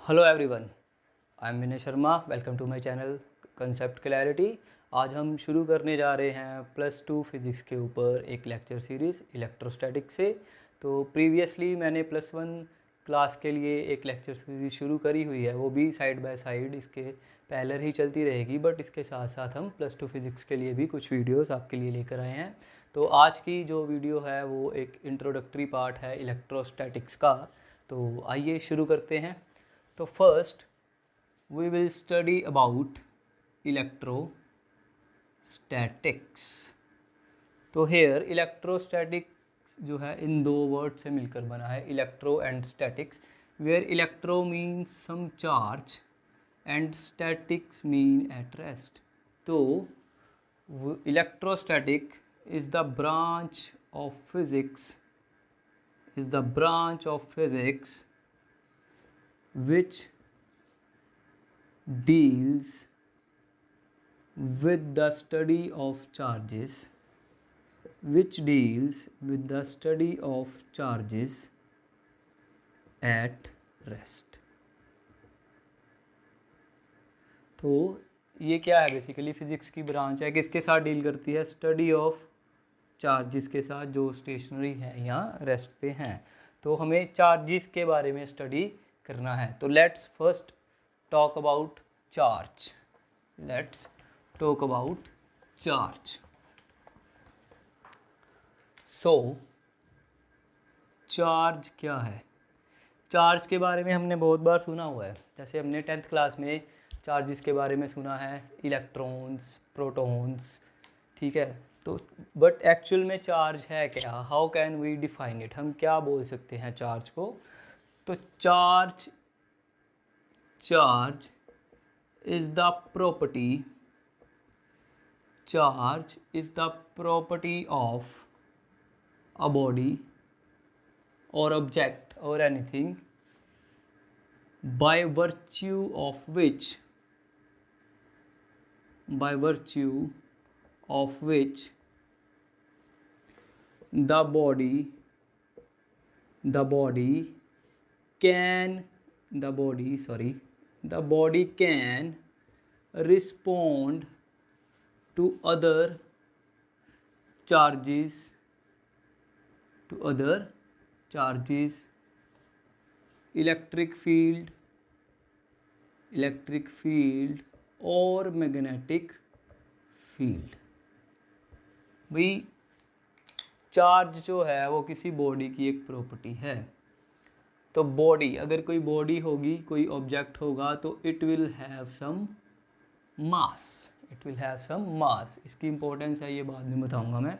Hello everyone, I am Vinay Sharma. Welcome to my channel concept clarity. आज हम शुरू करने जा रहे हैं +2 फिज़िक्स के ऊपर एक लेक्चर सीरीज़ इलेक्ट्रोस्टैटिक से। तो प्रीवियसली मैंने +1 क्लास के लिए एक लेक्चर सीरीज़ शुरू करी हुई है, वो भी साइड बाय साइड इसके पहले ही चलती रहेगी, बट इसके साथ साथ हम +2 फिज़िक्स के लिए भी कुछ वीडियोस आपके लिए लेकर आए हैं। तो आज की जो वीडियो है वो एक इंट्रोडक्टरी पार्ट है इलेक्ट्रोस्टैटिक्स का। तो आइए शुरू करते हैं। तो first we will study about electrostatics। तो here electrostatics जो है इन दो वर्ड से मिलकर बना है, electro and statics, where electro means some charge and statics mean at rest. तो electrostatic is the branch of physics which deals with the study of charges at rest। तो ये क्या है? बेसिकली फिजिक्स की ब्रांच है, किसके साथ deal करती है? स्टडी ऑफ चार्जेस के साथ, जो स्टेशनरी हैं या रेस्ट पे हैं। तो हमें चार्जेस के बारे में स्टडी करना है। तो let's first talk about charge. So charge क्या है? चार्ज के बारे में हमने बहुत बार सुना हुआ है। जैसे हमने 10th क्लास में चार्जेस के बारे में सुना है, इलेक्ट्रॉन्स, प्रोटॉन्स, ठीक है। तो बट एक्चुअल में चार्ज है क्या? How can we define it? हम क्या बोल सकते हैं चार्ज को? तो charge is the property of a body or object or anything by virtue of which the body can respond to other charges electric field और मैग्नेटिक फील्ड। भाई charge जो है वो किसी बॉडी की एक प्रॉपर्टी है। तो बॉडी, अगर कोई बॉडी होगी, कोई ऑब्जेक्ट होगा, तो इट विल हैव सम मास। इसकी इंपॉर्टेंस है, ये बाद में बताऊंगा मैं।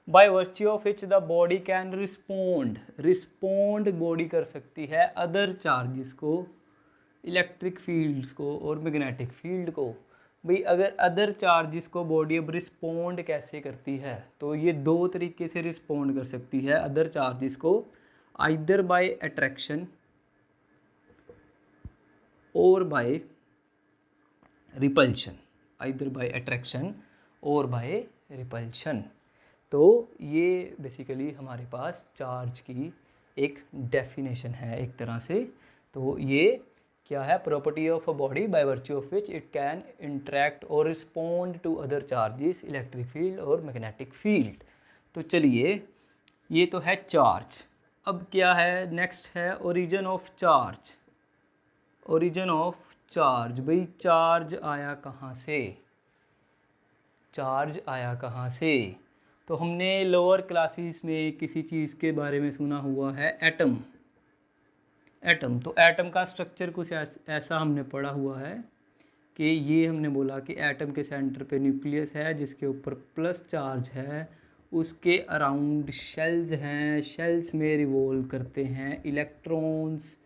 Bye virtue of which the body can respond body कर सकती है अदर चार्जेस को, इलेक्ट्रिक फील्ड्स को और मैग्नेटिक फील्ड को। भाई अगर अदर चार्जेस को बॉडी अब रिस्पोंड कैसे करती है? तो ये दो तरीके से रिस्पोंड कर सकती है अदर चार्जेस को, आइदर बाय अट्रैक्शन और बाय रिपल्शन। तो ये बेसिकली हमारे पास चार्ज की एक डेफिनेशन है एक तरह से। तो ये क्या है? Property of a body by virtue of which it can interact और respond to other charges, electric field और मैग्नेटिक फील्ड। तो चलिए, ये तो है चार्ज। अब क्या है? नेक्स्ट है ओरिजिन ऑफ चार्ज। भाई चार्ज आया कहाँ से? तो हमने लोअर क्लासेस में किसी चीज़ के बारे में सुना हुआ है, एटम। तो एटम का स्ट्रक्चर कुछ ऐसा हमने पढ़ा हुआ है कि ये हमने बोला कि एटम के सेंटर पे न्यूक्लियस है जिसके ऊपर प्लस चार्ज है, उसके अराउंड शेल्स हैं, शेल्स में रिवॉल्व करते हैं इलेक्ट्रॉन्स,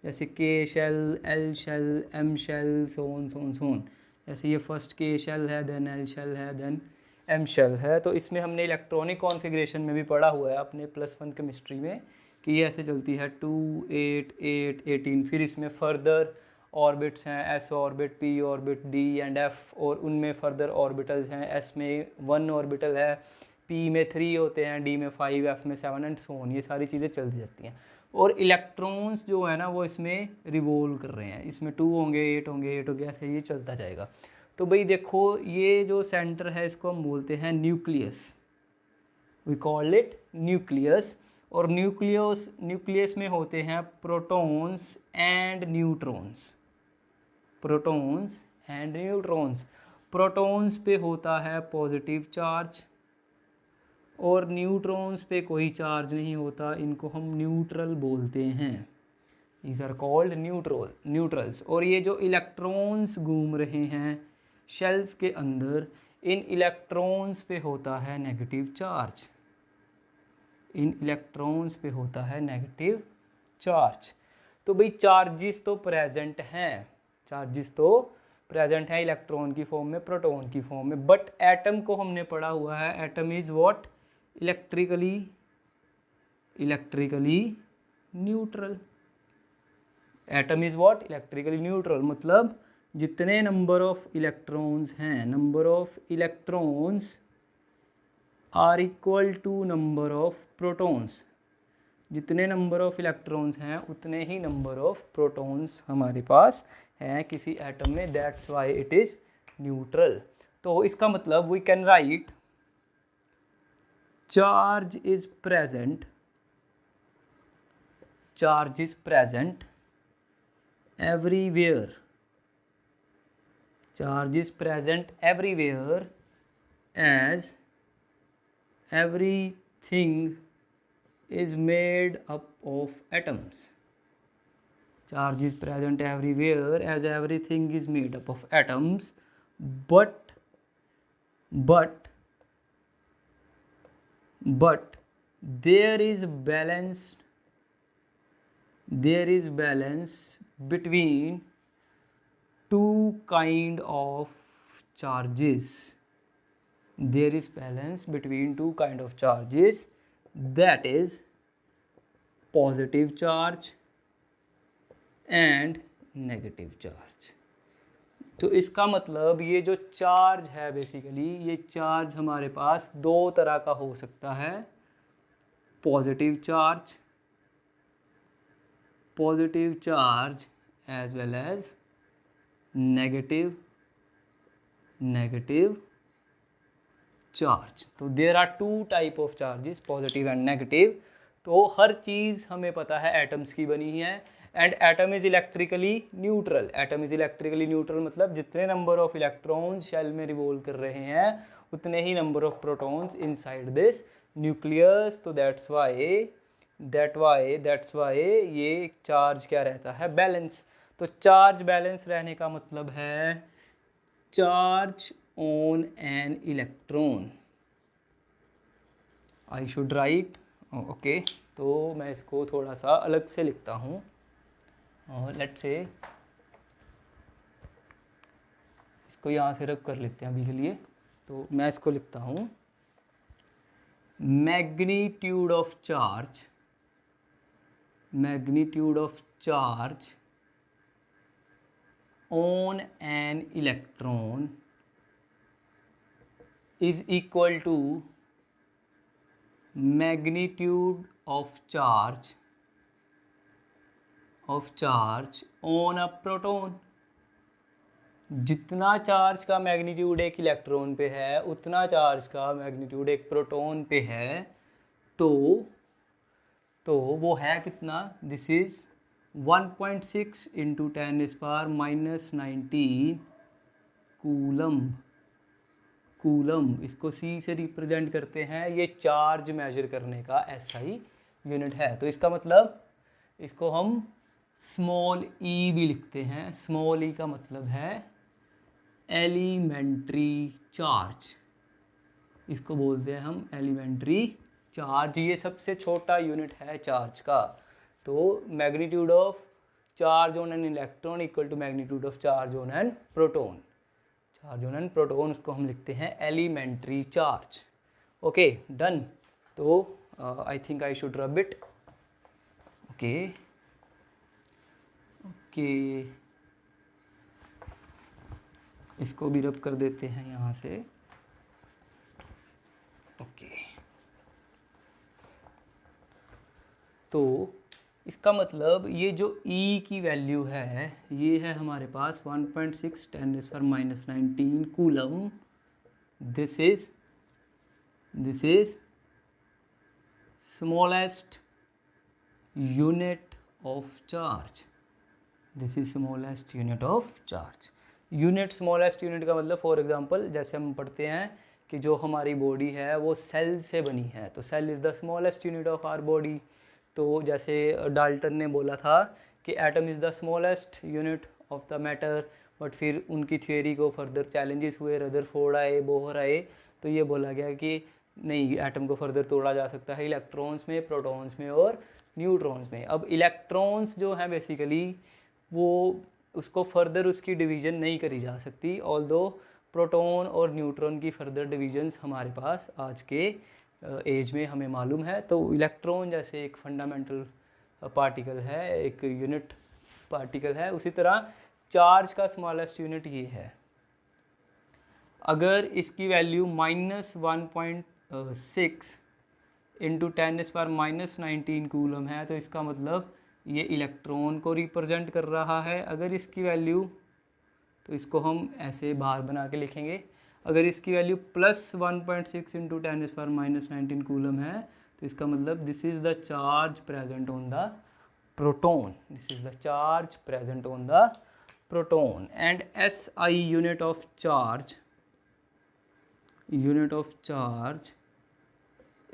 जैसे K shell, L shell, M shell, so on. जैसे ये फर्स्ट के शेल है, देन एल शेल है, देन एम शेल है। तो इसमें हमने इलेक्ट्रॉनिक कॉन्फ़िगरेशन में भी पढ़ा हुआ है अपने +1 केमिस्ट्री में कि ये ऐसे चलती है 2, 8, 8, 18। फिर इसमें फर्दर ऑर्बिट्स हैं, S orbit, P orbit, D and F, और उनमें फर्दर ऑर्बिटल्स हैं। एस में 1 ऑर्बिटल है, पी में 3 होते हैं, डी में 5, एफ में 7 एंड सो ऑन। ये सारी चीज़ें चलती जाती हैं। और इलेक्ट्रॉन्स जो है ना वो इसमें रिवॉल्व कर रहे हैं, इसमें 2 होंगे, 8 होंगे, 8 होंगे, ऐसे ये चलता जाएगा। तो भाई देखो ये जो सेंटर है इसको हम बोलते हैं nucleus, we call it nucleus. और न्यूक्लियस में होते हैं protons and neutrons, protons and neutrons. Protons पे होता है पॉजिटिव चार्ज और न्यूट्रॉन्स पे कोई चार्ज नहीं होता, इनको हम न्यूट्रल बोलते हैं, these are called न्यूट्रल्स। और ये जो इलेक्ट्रॉन्स घूम रहे हैं शेल्स के अंदर, इन इलेक्ट्रॉन्स पे होता है नेगेटिव चार्ज, इन इलेक्ट्रॉन्स पे होता है नेगेटिव चार्ज। तो भाई चार्जेस तो प्रेजेंट हैं, चार्जेस तो प्रेजेंट है इलेक्ट्रॉन की फॉर्म में, प्रोटॉन की फॉर्म में, बट एटम को हमने पढ़ा हुआ है, atom is what, electrically neutral. Atom is what, electrically neutral, मतलब जितने नंबर ऑफ इलेक्ट्रॉन्स हैं, number of electrons are equal to number of protons, जितने नंबर ऑफ इलेक्ट्रॉन्स हैं उतने ही नंबर ऑफ प्रोटॉन्स हमारे पास हैं किसी एटम में, that's why it is neutral. तो इसका मतलब we can write charge is present, charge is present everywhere, charge is present everywhere as everything is made up of atoms, charge is present everywhere as everything is made up of atoms, but there is balance between two kind of charges, there is balance between two kind of charges, that is positive charge and negative charge। तो इसका मतलब ये जो charge है basically, ये charge हमारे पास दो तरह का हो सकता है, positive charge as well as negative charge। तो there are two type of charges, positive and negative। तो हर चीज़ हमें पता है एटम्स की बनी है, and atom is electrically neutral, atom is electrically neutral मतलब जितने नंबर ऑफ इलेक्ट्रॉन्स शेल में रिवॉल्व कर रहे हैं उतने ही number of protons inside this nucleus. तो दैट्स वाई ये चार्ज क्या रहता है, बैलेंस। तो चार्ज बैलेंस रहने का मतलब है charge on an electron, I should write, okay. तो मैं इसको थोड़ा सा अलग से लिखता हूँ, और लेट्स से इसको यहाँ से रब कर लेते हैं अभी के लिए। तो मैं इसको लिखता हूँ magnitude of charge on an electron is equal to magnitude of charge on a proton। जितना चार्ज का मैग्नीट्यूड एक इलेक्ट्रॉन पे है उतना चार्ज का मैग्नीट्यूड एक प्रोटॉन पे है, तो वो है कितना, दिस इज 1.6 इंटू 10⁻⁻⁹ कूलम। इसको सी से रिप्रेजेंट करते हैं, ये चार्ज मेजर करने का SI यूनिट है। तो इसका मतलब इसको हम स्मॉल e भी लिखते हैं, स्मॉल e का मतलब है एलिमेंट्री चार्ज, इसको बोलते हैं हम एलिमेंट्री चार्ज, ये सबसे छोटा यूनिट है चार्ज का। तो magnitude of charge on an electron equal to magnitude of charge on an proton, उसको हम लिखते हैं एलिमेंट्री चार्ज। Okay done. तो I think I should rub it, okay इसको भी रब कर देते हैं यहाँ से, ओके। तो इसका मतलब ये जो E की वैल्यू है ये है हमारे पास 1.6 10⁻⁻19 coulomb. This is smallest unit of charge। This is smallest unit of charge. Unit smallest unit का मतलब फॉर एग्जांपल जैसे हम पढ़ते हैं कि जो हमारी बॉडी है वो सेल से बनी है, तो cell is the smallest unit of our body. तो जैसे डाल्टन ने बोला था कि atom is the smallest unit of the matter, but फिर उनकी थियोरी को फर्दर चैलेंजेस हुए, रदरफोर्ड आए, बोहर आए, तो ये बोला गया कि नहीं, एटम को फर्दर तोड़ा जा सकता है इलेक्ट्रॉन्स में, प्रोटॉन्स में और न्यूट्रॉन्स में। अब इलेक्ट्रॉन्स जो हैं बेसिकली वो उसको फर्दर उसकी डिवीज़न नहीं करी जा सकती, ऑल्दो प्रोटॉन और न्यूट्रॉन की फर्दर डिवीजन्स हमारे पास आज के एज में हमें मालूम है। तो इलेक्ट्रॉन जैसे एक फंडामेंटल पार्टिकल है, एक यूनिट पार्टिकल है, उसी तरह चार्ज का स्मॉलेस्ट यूनिट ये है। अगर इसकी वैल्यू -1.6 इंटू 10⁻⁻19 कूलम है तो इसका मतलब ये इलेक्ट्रॉन को रिप्रेजेंट कर रहा है। अगर इसकी वैल्यू, तो इसको हम ऐसे बाहर बना के लिखेंगे, अगर इसकी वैल्यू +1.6 इंटू 10⁻⁻19 कूलम है तो इसका मतलब this is the charge present on the proton, this is the charge present on the proton. And SI unit of charge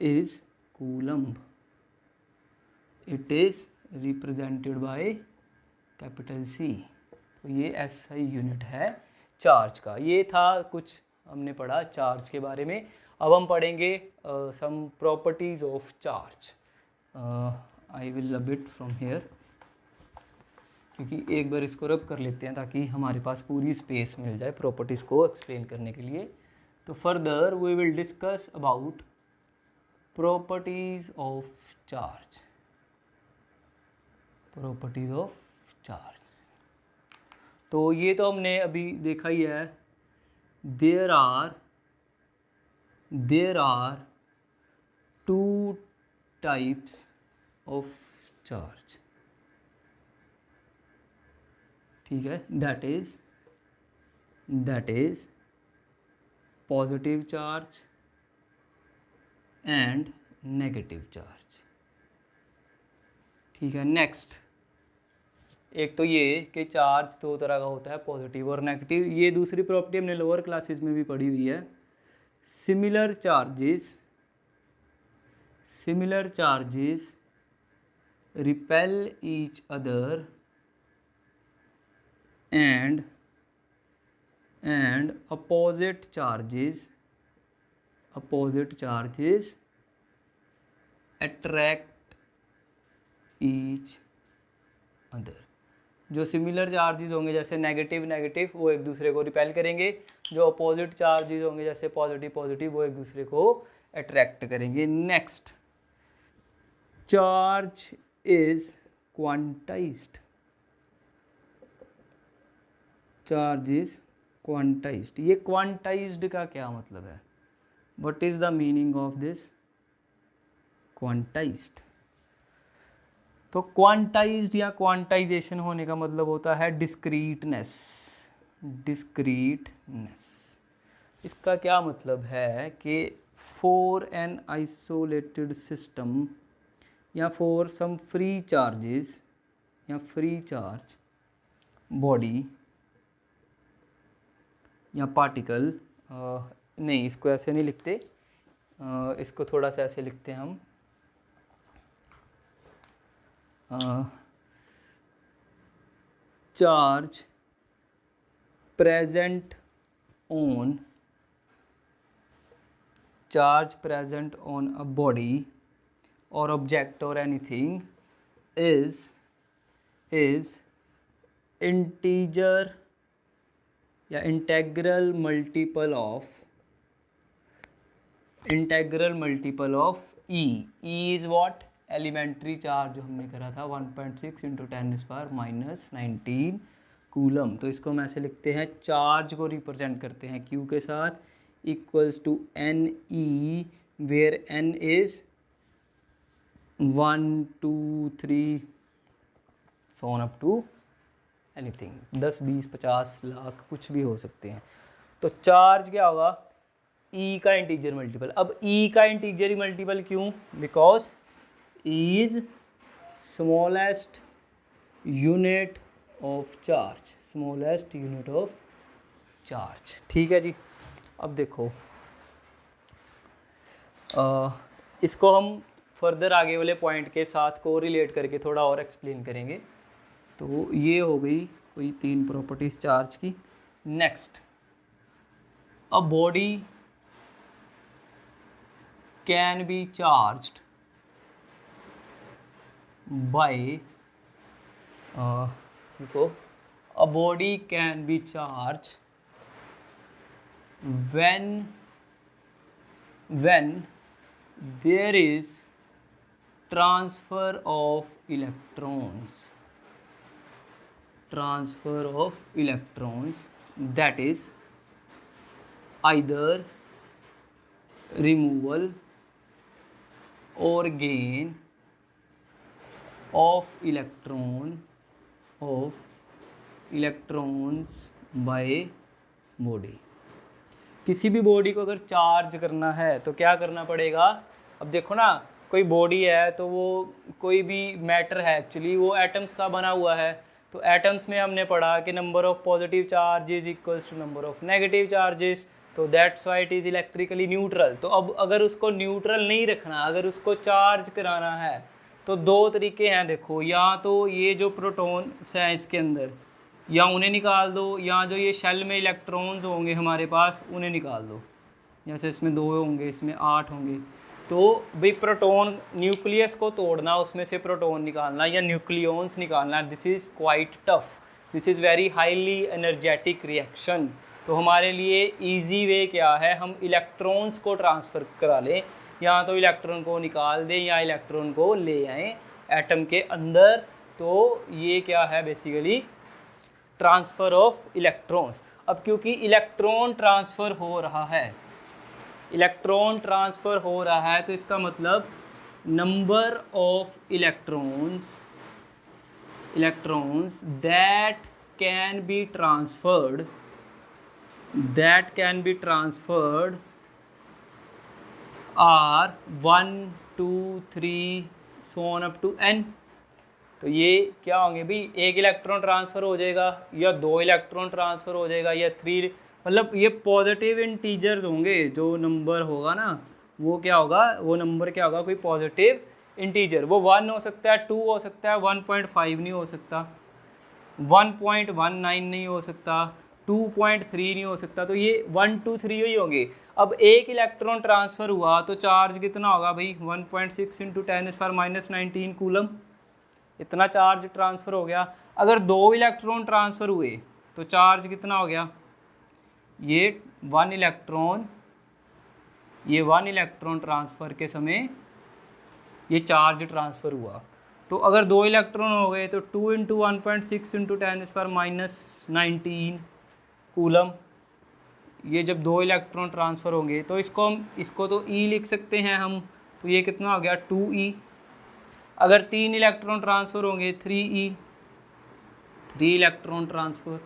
is coulomb। It is represented by capital C। तो ये SI unit है charge का। ये था कुछ हमने पढ़ा charge के बारे में। अब हम पढ़ेंगे some properties of charge. I will rub it from here, क्योंकि एक बार इसको रब कर लेते हैं ताकि हमारे पास पूरी स्पेस मिल जाए प्रॉपर्टीज़ को एक्सप्लेन करने के लिए। तो further we will discuss about properties of charge, properties of charge. तो ये तो हमने अभी देखा ही है। There are 2 types of charge, ठीक है, that is positive charge and negative charge, ठीक है। नेक्स्ट, एक तो ये कि चार्ज दो तरह का होता है, पॉजिटिव और नेगेटिव। ये दूसरी प्रॉपर्टी हमने लोअर क्लासेस में भी पढ़ी हुई है। Similar charges repel each other and opposite charges attract each other। जो सिमिलर चार्जेस होंगे जैसे नेगेटिव वो एक दूसरे को रिपेल करेंगे, जो अपोजिट चार्जेस होंगे जैसे पॉजिटिव वो एक दूसरे को अट्रैक्ट करेंगे। Next, charge is quantized. Charge is quantized. ये क्वांटाइज्ड का क्या मतलब है? What is the meaning of this quantized? तो क्वांटाइज्ड या क्वांटाइजेशन होने का मतलब होता है डिस्क्रीटनेस। इसका क्या मतलब है कि फॉर एन आइसोलेटेड सिस्टम या फॉर सम फ्री चार्जेस या फ्री चार्ज बॉडी या पार्टिकल, नहीं इसको ऐसे नहीं लिखते, इसको थोड़ा सा ऐसे लिखते हैं हम। Charge present on a body or object or anything is integer या integral multiple of E। E is what? Elementary charge जो हमने करा था 1.6 इंटू 10⁻⁻19 कूलम। तो इसको हम ऐसे लिखते हैं, चार्ज को रिप्रेजेंट करते हैं Q के साथ, equals to NE, where N is 1 2 3 so on up to anything, 10 20 50 lakh कुछ भी हो सकते हैं। तो चार्ज क्या होगा, ई का इंटीजर मल्टीपल। अब ई का इंटीजर मल्टीपल क्यों, because E is smallest unit of charge, smallest unit of charge. ठीक है जी। अब देखो इसको हम फर्दर आगे वाले पॉइंट के साथ को रिलेट करके थोड़ा और एक्सप्लेन करेंगे। तो ये हो गई कोई 3 प्रॉपर्टीज चार्ज की। Next, a body can be charged by, देखो, a body can be charge when there is transfer of electrons, that is either removal or gain of electrons by body। किसी भी बॉडी को अगर charge करना है तो क्या करना पड़ेगा। अब देखो ना, कोई बॉडी है तो वो कोई भी मैटर है, एक्चुअली वो एटम्स का बना हुआ है। तो एटम्स में हमने पढ़ा कि number of positive charges equals to number of negative charges, तो that's why it is electrically neutral. तो अब अगर उसको न्यूट्रल नहीं रखना, अगर उसको चार्ज कराना है तो 2 तरीके हैं। देखो, या तो ये जो प्रोटॉन्स हैं इसके अंदर, या उन्हें निकाल दो, या जो ये शेल में इलेक्ट्रॉन्स होंगे हमारे पास उन्हें निकाल दो। जैसे इसमें 2 होंगे, इसमें 8 होंगे। तो भाई प्रोटॉन, न्यूक्लियस को तोड़ना, उसमें से प्रोटॉन निकालना या न्यूक्लियॉन्स निकालना, this is quite tough, this is very highly energetic reaction. तो हमारे लिए ईजी वे क्या है, हम इलेक्ट्रॉन्स को ट्रांसफ़र करा लें, या तो इलेक्ट्रॉन को निकाल दें या इलेक्ट्रॉन को ले आएँ एटम के अंदर। तो ये क्या है, बेसिकली ट्रांसफ़र ऑफ इलेक्ट्रॉन्स। अब क्योंकि इलेक्ट्रॉन ट्रांसफ़र हो रहा है, तो इसका मतलब number of electrons that can be transferred are 1 2 3 so on up to n। तो ये क्या होंगे भाई, 1 इलेक्ट्रॉन ट्रांसफ़र हो जाएगा, या 2 इलेक्ट्रॉन ट्रांसफ़र हो जाएगा, या 3, मतलब ये पॉजिटिव इंटीजर्स होंगे। जो नंबर होगा ना वो क्या होगा, वो नंबर क्या होगा, कोई पॉजिटिव इंटीजर। वो 1 हो सकता है, 2 हो सकता है, 1.5 नहीं हो सकता, 1.19 नहीं हो सकता, 2.3 नहीं हो सकता। तो ये 1 2 3 ही होंगे। अब 1 इलेक्ट्रॉन ट्रांसफ़र हुआ तो चार्ज कितना होगा भाई, 1.6 × 10⁻⁻19 कूलम, इतना चार्ज ट्रांसफ़र हो गया। अगर 2 इलेक्ट्रॉन ट्रांसफ़र हुए तो चार्ज कितना हो गया, ये 1 इलेक्ट्रॉन ट्रांसफ़र के समय ये चार्ज ट्रांसफ़र हुआ। तो अगर 2 इलेक्ट्रॉन हो गए तो 2 × 1.6 × 10⁻⁻19 कूलम। ये जब 2 इलेक्ट्रॉन ट्रांसफ़र होंगे तो इसको तो E लिख सकते हैं हम, तो ये कितना हो गया 2E। अगर 3 इलेक्ट्रॉन ट्रांसफ़र होंगे 3E, 3 इलेक्ट्रॉन ट्रांसफ़र।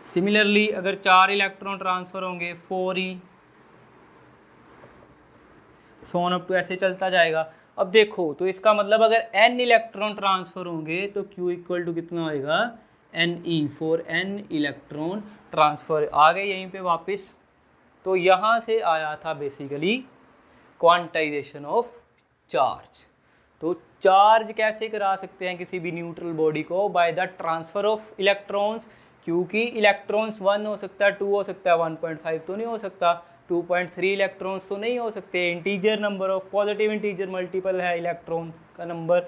सिमिलरली अगर 4 इलेक्ट्रॉन ट्रांसफ़र होंगे 4E, so on up to, ऐसे चलता जाएगा। अब देखो, तो इसका मतलब अगर n इलेक्ट्रॉन ट्रांसफ़र होंगे तो Q इक्वल टू कितना होएगा, Ne, for n electron transfer. आ गए यहीं पे वापस। तो यहाँ से आया था बेसिकली क्वांटाइजेशन ऑफ चार्ज। तो चार्ज कैसे करा सकते हैं किसी भी न्यूट्रल बॉडी को, by the transfer of electrons. क्योंकि इलेक्ट्रॉन्स 1 हो सकता है, 2 हो सकता है, 1.5 तो नहीं हो सकता, 2.3 इलेक्ट्रॉन्स तो नहीं हो सकते। Integer number of positive integer multiple है इलेक्ट्रॉन का नंबर।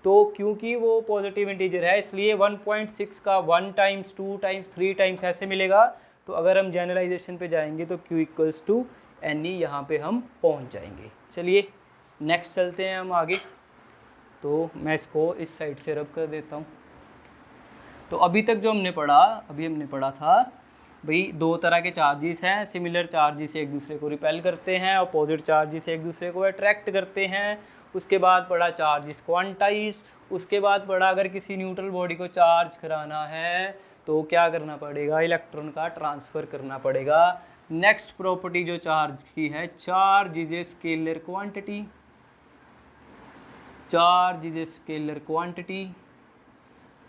तो क्योंकि वो पॉजिटिव इंटीजर है इसलिए 1.6 का 1 टाइम्स 2 टाइम्स 3 टाइम्स ऐसे मिलेगा। तो अगर हम जनरलाइजेशन पे जाएंगे तो Q इक्वल्स टू Ne, यहाँ पे हम पहुँच जाएंगे। चलिए नेक्स्ट चलते हैं हम आगे। तो मैं इसको इस साइड से रब कर देता हूँ। तो अभी तक जो हमने पढ़ा, अभी हमने पढ़ा था भाई दो तरह के चार्जेस हैं, सिमिलर चार्जेस एक दूसरे को रिपेल करते हैं, अपोजिट चार्जेस एक दूसरे को अट्रैक्ट करते हैं। उसके बाद पढ़ा चार्जेस क्वांटाइज्ड। उसके बाद पढ़ा अगर किसी न्यूट्रल बॉडी को चार्ज कराना है तो क्या करना पड़ेगा, इलेक्ट्रॉन का ट्रांसफ़र करना पड़ेगा। नेक्स्ट प्रॉपर्टी जो चार्ज की है, charge is a scalar quantity. Charge is a scalar quantity.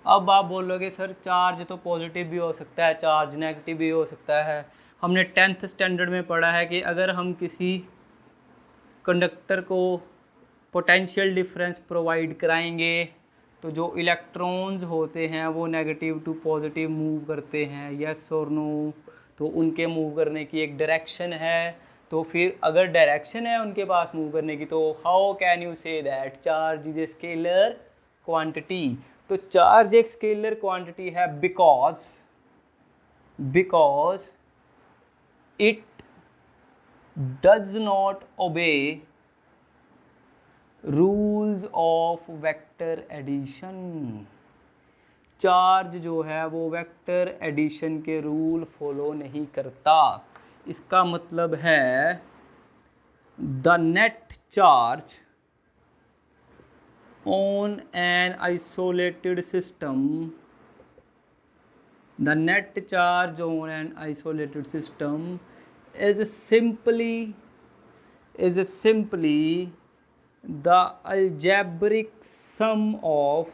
अब आप बोलोगे सर चार्ज तो पॉजिटिव भी हो सकता है, चार्ज नेगेटिव भी हो सकता है। हमने 10th स्टैंडर्ड में पढ़ा है कि अगर हम किसी कंडक्टर को पोटेंशियल डिफरेंस प्रोवाइड कराएंगे तो जो इलेक्ट्रॉन्स होते हैं वो नेगेटिव टू पॉजिटिव मूव करते हैं, यस और नो। तो उनके मूव करने की एक डायरेक्शन है, तो फिर अगर डायरेक्शन है उनके पास मूव करने की, तो how can you say that charge is a scalar quantity. तो चार्ज एक स्केलर क्वांटिटी है because it does not obey rules of vector addition. चार्ज जो है वो वेक्टर एडिशन के रूल फॉलो नहीं करता। इसका मतलब है the net charge on an isolated system, the net charge on an isolated system is simply the algebraic sum of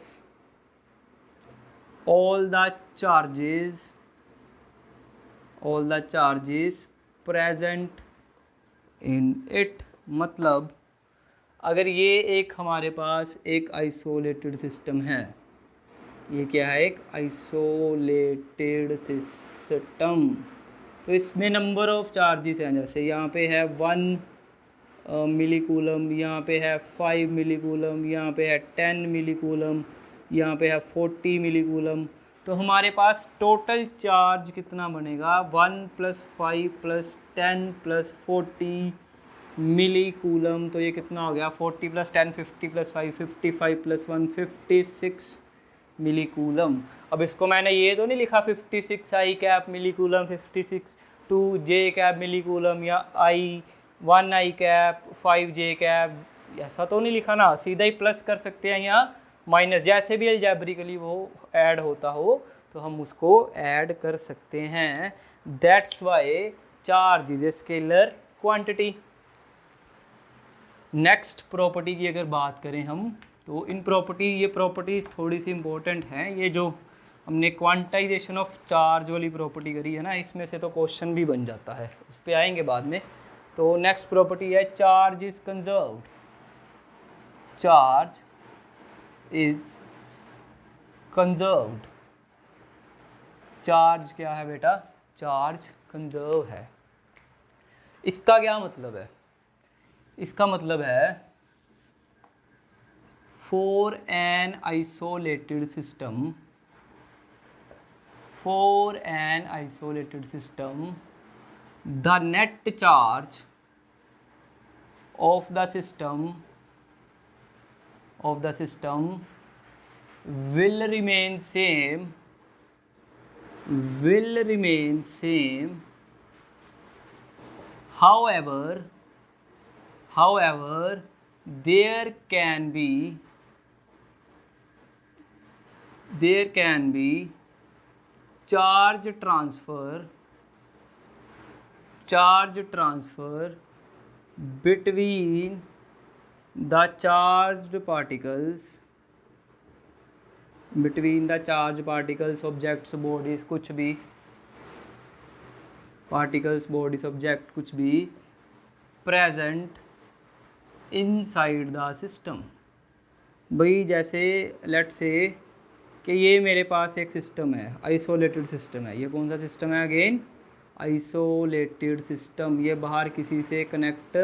all the charges present in it। मतलब अगर ये एक हमारे पास एक आइसोलेटेड सिस्टम है, ये क्या है, एक आइसोलेटेड सिस्टम, तो इसमें नंबर ऑफ चार्जेस हैं। जैसे यहाँ पे है 1 मिली कूलम, यहाँ पे है 5 मिली कूलम, यहाँ पे है 10 मिली कूलम, यहाँ पे है 40 मिली कूलम। तो हमारे पास टोटल चार्ज कितना बनेगा, 1 + 5 + 10 + 40 मिली कूलम। तो ये कितना हो गया, 40 + 10 50 + 5 55 + 1 56 मिली कूलम। अब इसको मैंने ये तो नहीं लिखा 56 आई कैप मिली कूलम, 56 2 जे कैप मिली कूलम, या 1 आई कैप 5 जे कैप, ऐसा तो नहीं लिखा ना। सीधा ही प्लस कर सकते हैं या माइनस, जैसे भी अलजेब्रिकली वो ऐड होता हो तो हम उसको ऐड कर सकते हैं। That's why charge is a scalar quantity. Next property की अगर बात करें हम, तो ये प्रॉपर्टीज़ थोड़ी सी इम्पोर्टेंट हैं। ये जो हमने क्वांटाइजेशन ऑफ चार्ज वाली प्रॉपर्टी करी है ना, इसमें से तो क्वेश्चन भी बन जाता है, उस पर आएंगे बाद में। तो नेक्स्ट प्रॉपर्टी है charge is conserved. Charge is conserved. Charge क्या है बेटा, चार्ज कंजर्व है। इसका क्या मतलब है, इसका मतलब है for an isolated system the net charge of the system will remain same however there can be charge transfer between the charged particles, objects, bodies, कुछ भी particles, bodies, object कुछ भी present inside the system। भाई जैसे let's say कि ये मेरे पास एक सिस्टम है, आइसोलेटेड सिस्टम है। ये कौन सा सिस्टम है, अगेन आइसोलेटेड सिस्टम। ये बाहर किसी से कनेक्ट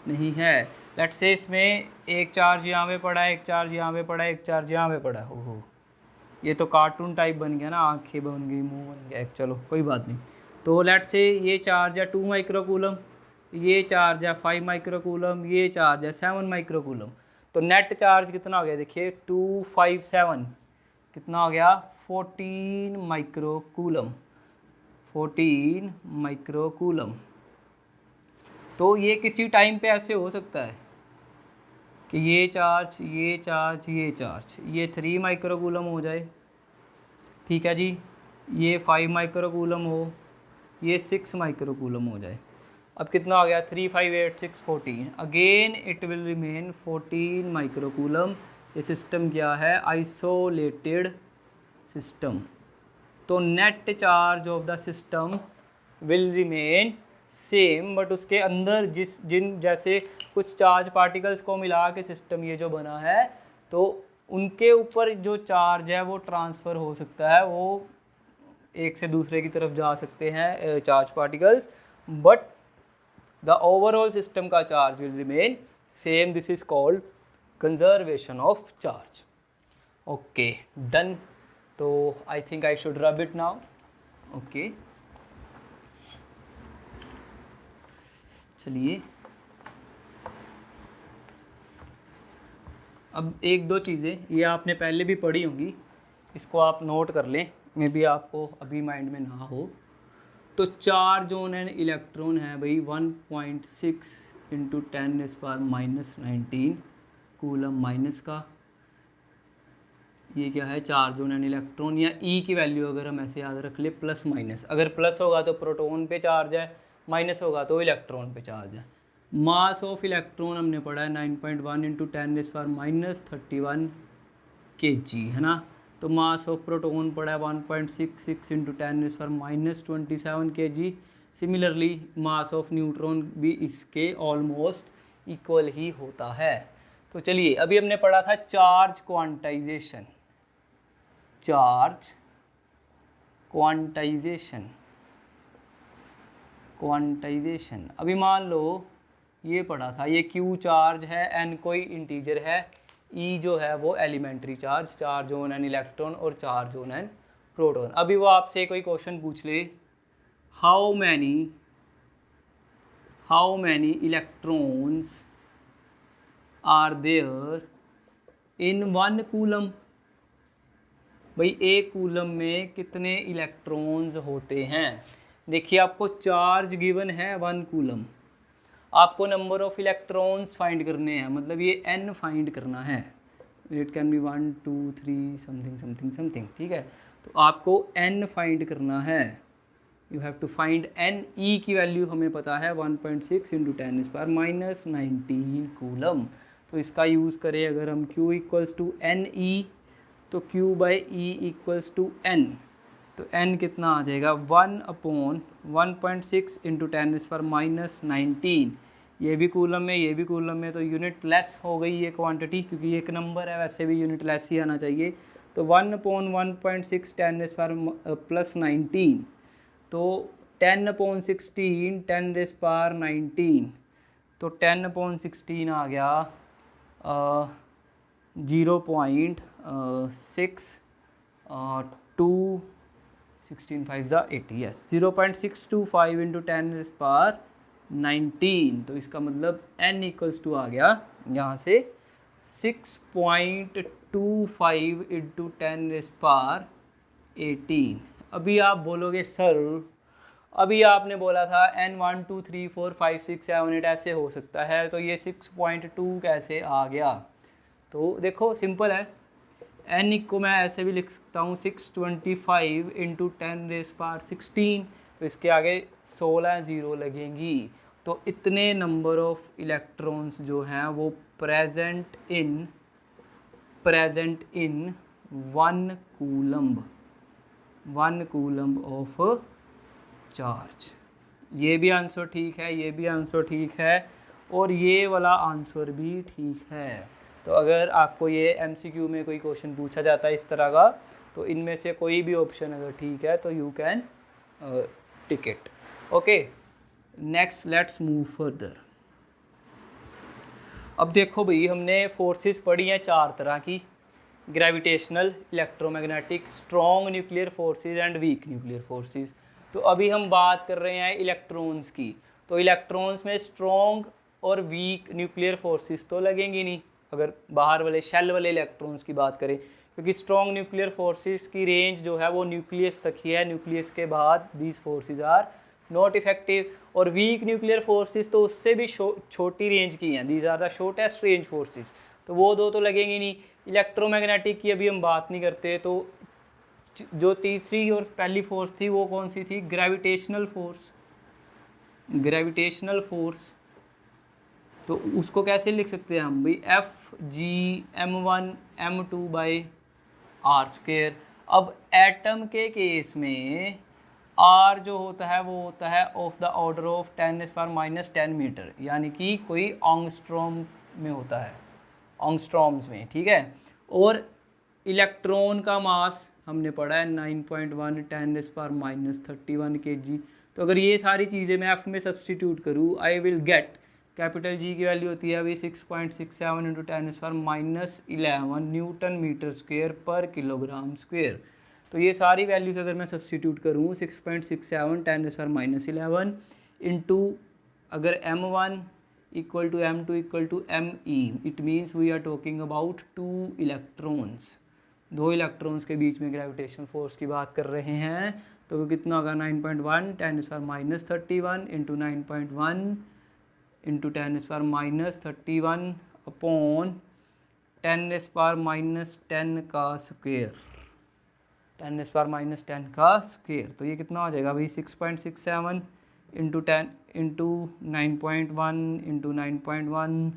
नहीं है। लेट्स से इसमें एक चार्ज यहाँ पे पड़ा है, एक चार्ज यहाँ पे पड़ा है, एक चार्ज यहाँ पे पड़ा है। ओहो, ये तो कार्टून टाइप बन गया ना, आंखें बन गई, मुंह बन गया। चलो कोई बात नहीं। तो लेट्स से ये चार्ज है 2 माइक्रोकूलम, ये चार्ज है 5 माइक्रोकूलम, ये चार्ज है 7 माइक्रोकूलम। तो नेट चार्ज कितना हो गया, देखिए 2 5 7 कितना हो गया, 14 माइक्रोकूलम। 14 माइक्रोकूलम। तो ये किसी टाइम पे ऐसे हो सकता है कि ये चार्ज ये चार्ज ये चार्ज ये 3 माइक्रोकूलम हो जाए, ठीक है जी, ये 5 माइक्रोकूलम हो, ये 6 माइक्रोकूलम हो जाए। अब कितना हो गया, 3 5 8 6 14, again it will remain 14 microcoulomb. ये सिस्टम क्या है, आइसोलेटेड सिस्टम। तो net charge of the system will remain same, but उसके अंदर जैसे कुछ चार्ज पार्टिकल्स को मिला के सिस्टम ये जो बना है, तो उनके ऊपर जो चार्ज है वो ट्रांसफ़र हो सकता है, वो एक से दूसरे की तरफ जा सकते हैं charge particles, but the overall system का charge will remain same. This is called conservation of charge. Okay done. तो I think I should rub it now. Okay चलिए, अब एक दो चीज़ें ये आपने पहले भी पढ़ी होंगी, इसको आप नोट कर लें, मे बी आपको अभी माइंड में ना हो। तो चार्ज ऑन एन इलेक्ट्रॉन है भाई 1.6 इंटू 10⁻⁻19 कूलम माइनस का। ये क्या है, चार्ज ऑन एन इलेक्ट्रॉन, या ई की वैल्यू अगर हम ऐसे याद रख ले प्लस माइनस, अगर प्लस होगा तो प्रोटॉन पे चार्ज है, माइनस होगा तो इलेक्ट्रॉन पे चार्ज है। मास ऑफ इलेक्ट्रॉन हमने पढ़ा है 9.1 इंटू 10⁻31 kg, है ना। तो मास ऑफ प्रोटॉन पड़ा है 1.66 into 10⁻27 kg। Similarly mass of neutron भी इसके ऑलमोस्ट इक्वल ही होता है। तो चलिए, अभी हमने पढ़ा था charge quantization, charge quantization, quantization. अभी मान लो ये पढ़ा था, ये क्यू चार्ज है, एन कोई इंटीजर है, ई जो है वो elementary charge, charge on an electron or charge on an proton. अभी वो आपसे कोई क्वेश्चन पूछ ले, how many electrons are there in 1 coulomb. भाई एक कूलम में कितने इलेक्ट्रॉन्स होते हैं। देखिए आपको चार्ज गिवन है 1 कूलम, आपको नंबर ऑफ इलेक्ट्रॉन्स फाइंड करने हैं, मतलब ये n फाइंड करना है। It can be 1 2 3 something something something, ठीक है। तो आपको n फाइंड करना है, you have to find n। e की वैल्यू हमें पता है 1.6 इंटू 10⁻⁻19 कूलम। तो इसका यूज़ करें अगर हम q equals to N E, तो q by E equals to n। तो n कितना आ जाएगा, 1/1.6 इंटू 10⁻⁻19। ये भी कूलम में, ये भी कूलम में, तो यूनिट लेस हो गई ये क्वांटिटी, क्योंकि ये एक नंबर है, वैसे भी यूनिट लेस ही आना चाहिए। तो 1/1.6 10⁻+19, तो 10/16 10⁻19, तो 10/16 आ गया 0.6 16 5 80, यस 0.625 इंटू 10⁻19। तो इसका मतलब n इक्वल्स टू आ गया यहाँ से 6.25 इंटू 10⁻18। अभी आप बोलोगे सर अभी आपने बोला था n 1 2 3 4 5 6 7 8 ऐसे हो सकता है, तो ये 6.2 कैसे आ गया। तो देखो सिंपल है, n को मैं ऐसे भी लिख सकता हूँ 625 इंटू 10⁻16, तो इसके आगे 16 ज़ीरो लगेंगी। तो इतने नंबर ऑफ इलेक्ट्रॉन्स जो हैं वो present in 1 coulomb of charge. ये भी आंसर ठीक है, ये भी आंसर ठीक है, और ये वाला आंसर भी ठीक है। तो अगर आपको ये MCQ में कोई क्वेश्चन पूछा जाता है इस तरह का, तो इनमें से कोई भी ऑप्शन अगर ठीक है तो you can tick it. Okay, next let's move further. अब देखो भाई, हमने फोर्सेस पढ़ी हैं 4 तरह की, gravitational, electromagnetic, strong nuclear forces and week nuclear forces. तो अभी हम बात कर रहे हैं इलेक्ट्रॉन्स की। तो इलेक्ट्रॉन्स में स्ट्रॉन्ग और वीक न्यूक्लियर फोर्सेस तो लगेंगी नहीं, अगर बाहर वाले शेल वाले इलेक्ट्रॉन्स की बात करें, क्योंकि स्ट्रॉन्ग न्यूक्लियर फोर्सेस की रेंज जो है वो न्यूक्लियस तक ही है, न्यूक्लियस के बाद these forces are not effective. और वीक न्यूक्लियर फोर्सेस तो उससे भी छोटी रेंज की हैं, these are the shortest range forces, तो वो दो तो लगेंगे नहीं। इलेक्ट्रोमैग्नेटिक की अभी हम बात नहीं करते, तो जो तीसरी और पहली फोर्स थी वो कौन सी थी, ग्रेविटेशनल फोर्स। ग्रेविटेशनल फोर्स तो उसको कैसे लिख सकते हैं हम भाई, Fg m1m2/r²। अब एटम के केस में r जो होता है वो होता है of the order of 10⁻⁻10 metre, यानी कि कोई ऑंगस्ट्रॉम में होता है, ऑंगस्ट्रॉम्स में, ठीक है। और इलेक्ट्रॉन का मास हमने पढ़ा है 9.1 10⁻31 kg। तो अगर ये सारी चीज़ें मैं F में सब्सटीट्यूट करूँ, I will get capital G की वैल्यू होती है अभी 6.67 × 10⁻11 न्यूटन मीटर स्क्वेयर पर किलोग्राम स्क्वेयर। तो ये सारी वैल्यूज अगर मैं सब्सटीट्यूट करूँ 6.67 10⁻11 इंटू अगर m1 equal to m2 equal to me, it means we are talking about 2 electrons, 2 electrons के बीच में ग्रेविटेशनल फोर्स की बात कर रहे हैं। तो वो कितना होगा 9.1 10⁻31 इंटू 9.1 इंटू 10⁻31 अपॉन 10⁻10 का स्क्वेयर, 10⁻10 का स्क्वेयर। तो ये कितना हो जाएगा भाई 6.67 into 10 into 9.1 into 9.1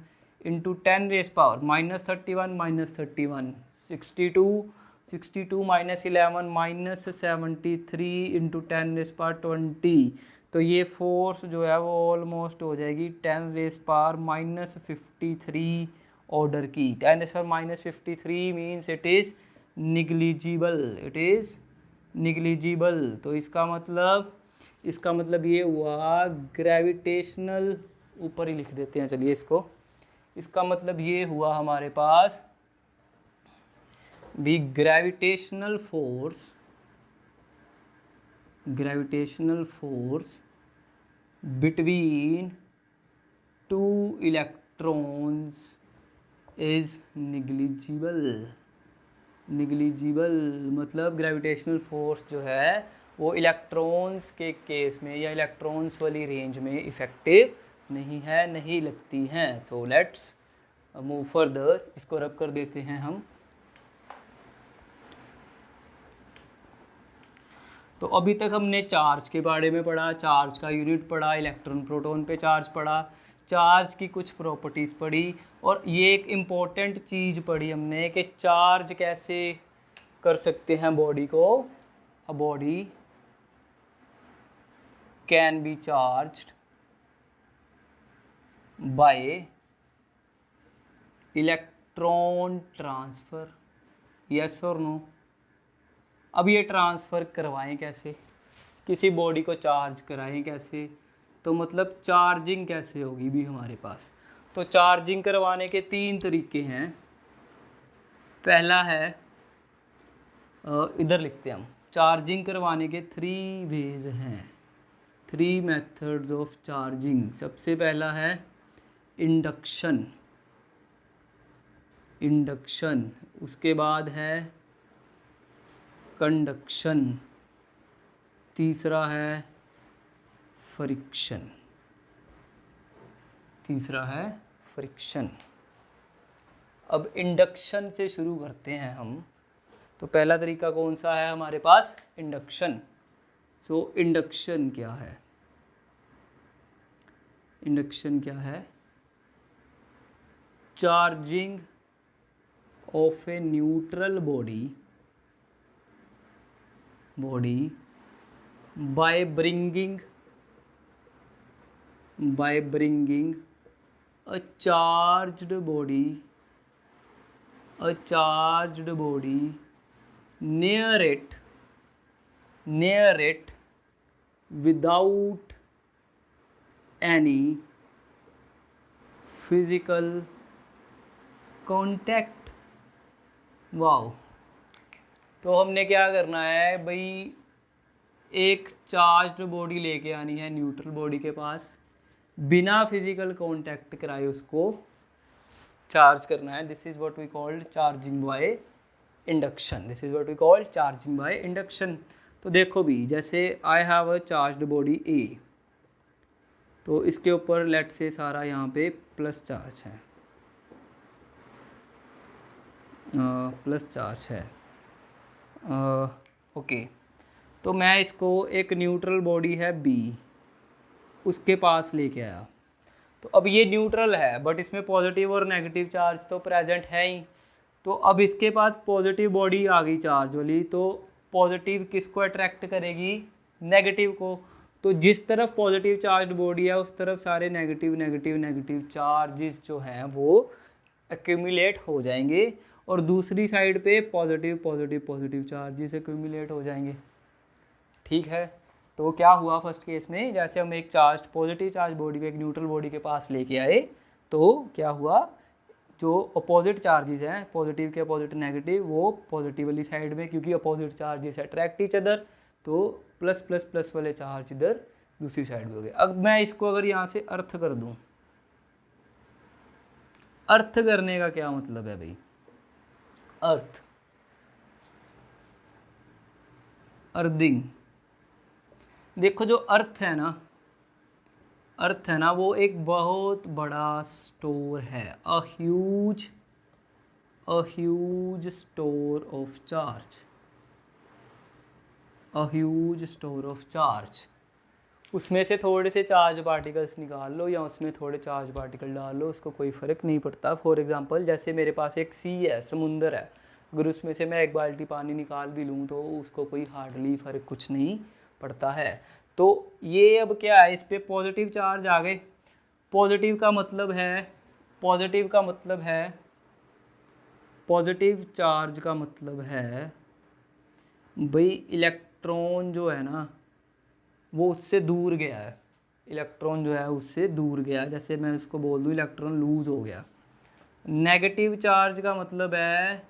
into 10⁻31 -31 62 -11 -73 into 10⁻20। तो ये फोर्स जो है वो ऑलमोस्ट हो जाएगी 10⁻53 ऑर्डर की। 10⁻53 means it is negligible, it is negligible. तो इसका मतलब ये हुआ ग्रेविटेशनल, ऊपर ही लिख देते हैं चलिए इसको, इसका मतलब ये हुआ हमारे पास भी gravitational force between 2 electrons is negligible. मतलब ग्रेविटेशनल फोर्स जो है वो इलेक्ट्रॉन्स के केस में या इलेक्ट्रॉन्स वाली रेंज में इफ़ेक्टिव नहीं है, नहीं लगती हैं। सो लेट्स मूव फर्दर, इसको रब कर देते हैं हम। तो अभी तक हमने चार्ज के बारे में पढ़ा, चार्ज का यूनिट पढ़ा, इलेक्ट्रॉन प्रोटॉन पे चार्ज पढ़ा, चार्ज की कुछ प्रॉपर्टीज़ पढ़ी, और ये एक इम्पॉर्टेंट चीज़ पढ़ी हमने कि चार्ज कैसे कर सकते हैं बॉडी को। अ body can be charged bye electron transfer, yes और नो। अब ये ट्रांसफ़र करवाएं कैसे, किसी बॉडी को चार्ज कराएं कैसे, तो मतलब चार्जिंग कैसे होगी भी हमारे पास। तो चार्जिंग करवाने के 3 तरीके हैं। पहला है, इधर लिखते हैं हम, चार्जिंग करवाने के 3 वेज हैं, 3 मेथड्स ऑफ चार्जिंग। सबसे पहला है इंडक्शन, उसके बाद है कंडक्शन, तीसरा है फ्रिक्शन, अब इंडक्शन से शुरू करते हैं हम। तो पहला तरीका कौन सा है हमारे पास, इंडक्शन। सो इंडक्शन क्या है, charging of a neutral body by bringing a charged body near it without any physical contact। Wow. तो हमने क्या करना है भाई, एक चार्ज्ड बॉडी लेके आनी है न्यूट्रल बॉडी के पास, बिना फिजिकल कांटेक्ट कराए उसको चार्ज करना है, this is what we called charging by induction, this is what we called charging by induction. तो देखो भी, जैसे I have a charged body A, तो इसके ऊपर लेट से सारा यहाँ पे प्लस चार्ज है, प्लस चार्ज है, ओके। तो मैं इसको एक न्यूट्रल बॉडी है बी, उसके पास लेके आया। तो अब ये न्यूट्रल है बट इसमें पॉजिटिव और नेगेटिव चार्ज तो प्रेजेंट है ही। तो अब इसके पास पॉजिटिव बॉडी आ गई चार्ज वाली, तो पॉजिटिव किसको अट्रैक्ट करेगी, नेगेटिव को। तो जिस तरफ पॉजिटिव चार्ज बॉडी है उस तरफ सारे नेगेटिव नेगेटिव नेगेटिव चार्जेस जो हैं वो एक्यूमुलेट हो जाएंगे, और दूसरी साइड पे positive positive positive charges accumulate हो जाएंगे। ठीक है, तो क्या हुआ फर्स्ट केस में, जैसे हम एक चार्ज पॉजिटिव चार्ज बॉडी को एक न्यूट्रल बॉडी के पास लेके आए, तो क्या हुआ, जो अपोजिट चार्जेस हैं पॉजिटिव के अपोजिट नेगेटिव, वो पॉजिटिव वाली साइड में, क्योंकि opposite charges attract each other, तो प्लस प्लस प्लस वाले चार्ज इधर दूसरी साइड में हो गए। अब मैं इसको अगर यहाँ से अर्थ कर दूँ, अर्थ करने का क्या मतलब है भाई, अर्थ, अर्थिंग। देखो जो अर्थ है ना, अर्थ है ना, वो एक बहुत बड़ा स्टोर है, a huge store of charge, a huge store of charge. उसमें से थोड़े से चार्ज पार्टिकल्स निकाल लो या उसमें थोड़े चार्ज पार्टिकल डाल लो, उसको कोई फ़र्क नहीं पड़ता। फॉर एग्जांपल जैसे मेरे पास एक सी है, समुंदर है, अगर उसमें से मैं एक बाल्टी पानी निकाल भी लूँ तो उसको कोई हार्डली फ़र्क कुछ नहीं पड़ता है। तो ये अब क्या है, इस पर पॉजिटिव चार्ज आ गए। पॉजिटिव का मतलब है, पॉजिटिव का मतलब है, पॉजिटिव चार्ज का मतलब है भाई इलेक्ट्रॉन जो है ना वो उससे दूर गया है, इलेक्ट्रॉन जो है उससे दूर गया, जैसे मैं इसको बोल दूँ इलेक्ट्रॉन लूज हो गया। नेगेटिव चार्ज का मतलब है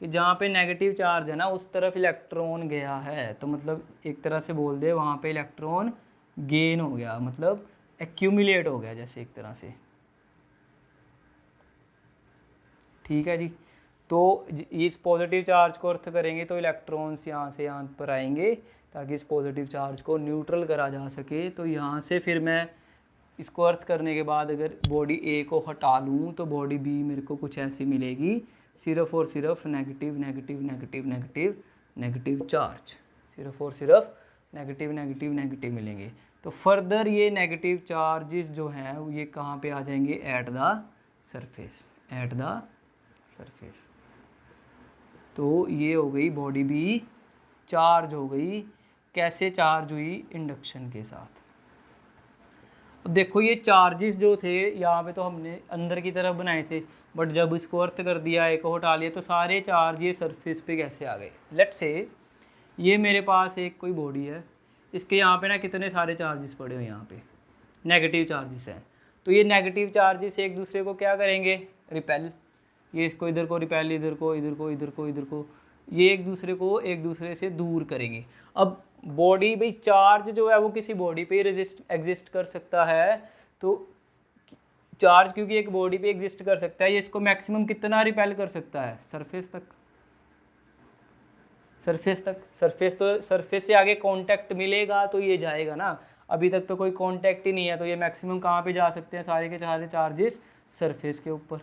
कि जहाँ पे नेगेटिव चार्ज है ना उस तरफ इलेक्ट्रॉन गया है, तो मतलब एक तरह से बोल दे वहाँ पे इलेक्ट्रॉन गेन हो गया, मतलब एक्यूमुलेट हो गया जैसे एक तरह से। ठीक है जी, तो इस पॉजिटिव चार्ज को अर्थ करेंगे तो इलेक्ट्रॉन्स यहाँ से यहाँ पर आएंगे ताकि इस पॉजिटिव चार्ज को न्यूट्रल करा जा सके। तो यहाँ से फिर मैं इसको अर्थ करने के बाद अगर बॉडी ए को हटा लूँ तो बॉडी बी मेरे को कुछ ऐसी मिलेगी, सिर्फ और सिर्फ negative negative negative negative negative charge, सिर्फ और सिर्फ नेगेटिव नेगेटिव नेगेटिव मिलेंगे। तो फर्दर ये नेगेटिव चार्जेस जो हैं ये कहाँ पे आ जाएंगे, at the surface, at the surface. तो ये हो गई बॉडी बी चार्ज हो गई। कैसे चार्ज हुई, इंडक्शन के साथ। अब देखो ये चार्जेस जो थे यहाँ पे तो हमने अंदर की तरफ बनाए थे, बट जब इसको अर्थ कर दिया, एक को हटा लिया, तो सारे चार्ज ये सरफेस पे कैसे आ गए। लेट्स से ये मेरे पास एक कोई बॉडी है, इसके यहाँ पे ना कितने सारे चार्जेस पड़े हो, यहाँ पे नेगेटिव चार्जेस हैं। तो ये नेगेटिव चार्जेस एक दूसरे को क्या करेंगे, रिपेल, ये इसको इधर को रिपेल, इधर को इधर को इधर को इधर को, ये एक दूसरे को एक दूसरे से दूर करेंगे। अब बॉडी भाई चार्ज जो है वो किसी बॉडी पे एग्जिस्ट कर सकता है, तो चार्ज क्योंकि एक बॉडी पे एग्जिस्ट कर सकता है, ये इसको मैक्सिमम कितना रिपेल कर सकता है, सरफेस तक, सरफेस तक। सरफेस तो सरफेस से आगे कांटेक्ट मिलेगा तो ये जाएगा ना, अभी तक तो कोई कांटेक्ट ही नहीं है, तो ये मैक्सिमम कहाँ पे जा सकते हैं, सारे के सारे चार्जेस सरफेस के ऊपर,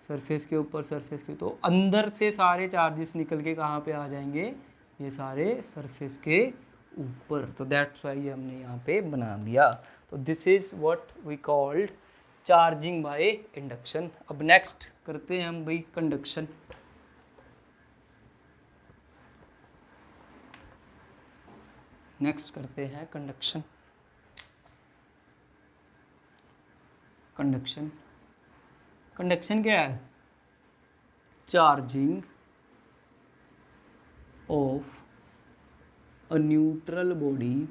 सरफेस के ऊपर, सरफेस के, तो अंदर से सारे चार्जेस निकल के कहाँ पे आ जाएंगे, ये सारे सरफेस के ऊपर। तो दैट्स वाई हमने यहाँ पे बना दिया। तो this is what we called charging by induction. अब नेक्स्ट करते हैं हम भाई कंडक्शन। नेक्स्ट करते हैं कंडक्शन। कंडक्शन, कंडक्शन क्या है, charging of a neutral body